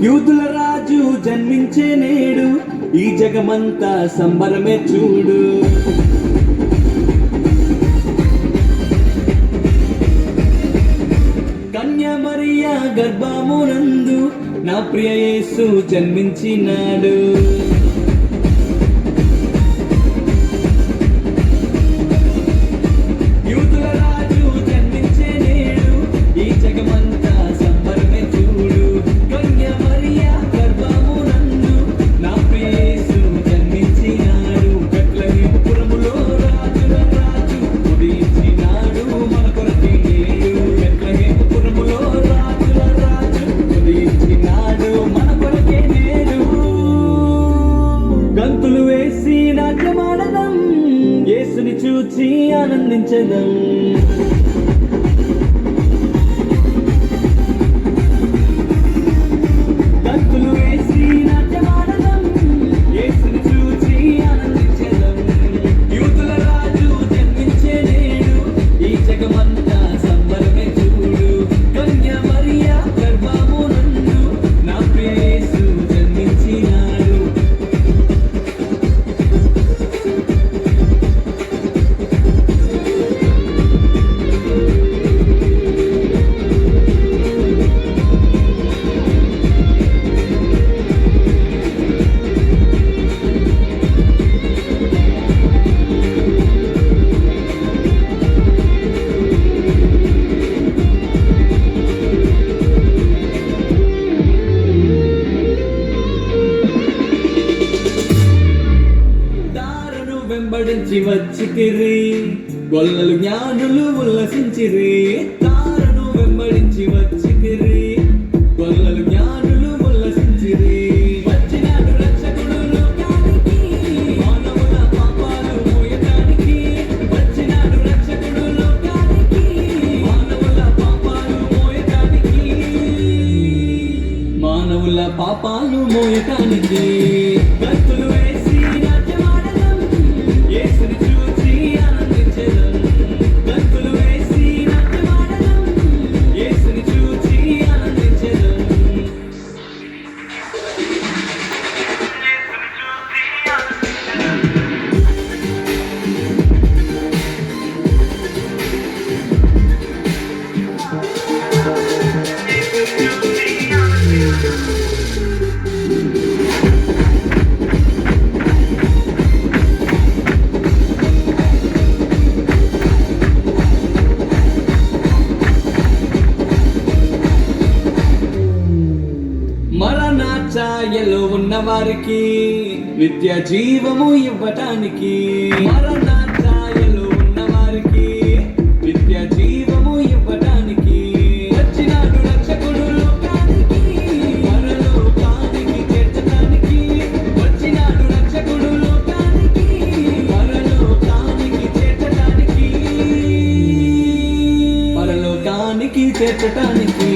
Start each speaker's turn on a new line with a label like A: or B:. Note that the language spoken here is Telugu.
A: యూదుల రాజు జన్మించే నేడు ఈ జగమంతా సంబరమే చూడు. కన్య మరియా గర్భమునందు నా ప్రియ యేసు జన్మించినాడు. యూదుల రాజు జన్మించే నేడు ఈ జగమంతా సంబరమే చూడు. కన్య మరియా గర్భమునందు నా ప్రియ యేసు జన్మించినాడు. బెత్లెహేముపురములో రాజుల రాజు ఉదయించినాడు మన కొరకే నేడు. బెత్లెహేముపురములో రాజుల రాజు ఉదయించినాడు మన కొరకే నేడు. గంతులు వేసి నాట్యమాడదాం, యేసుని చూచి ఆనందించదాం. గంతులు వేసి నాట్యమాడదాం, యేసుని చూచి ఆనందించదాం. యూదుల రాజు జన్మించే నేడు ఈ జగమంతా సంబరమే చూడు. కన్య మరియా గర్భమునందు నా ప్రియ యేసు జన్మించినాడు. దారును వెంబడించి వచ్చితిరి, గొల్లలు జ్ఞానులు ఉల్లసించిరి. దారును వెంబడించి వచ్చితిరి, గొల్లలు జ్ఞానులు ఉల్లసించిరి. వచ్చినాడు రక్షకుడు లోకానికి, మానవుల పాపాలు మోయటానికి. వచ్చినాడు రక్షకుడు లోకానికి, మానవుల పాపాలు మోయటానికి. మానవుల పాపాలు మోయటానికి. గంతులు వేసి నాట్యమాడదాం, యేసుని చూచి ఆనందించెదం. గంతులు వేసి నాట్యమాడదాం, యేసుని చూచి ఆనందించెదం. మరణ ఛాయలో ఉన్న వారికి నిత్య జీవము ఇవ్వటానికి. మరణ ఛాయలో ఉన్న వారికి నిత్య జీవము ఇవ్వటానికి. వచ్చినాడు రక్షకుడు లోకానికి, పరలోకానికి చేర్చటానికి. వచ్చినాడు రక్షకుడు లోకానికి, పరలోకానికి చేర్చటానికి. పరలోకానికి చేర్చటానికి.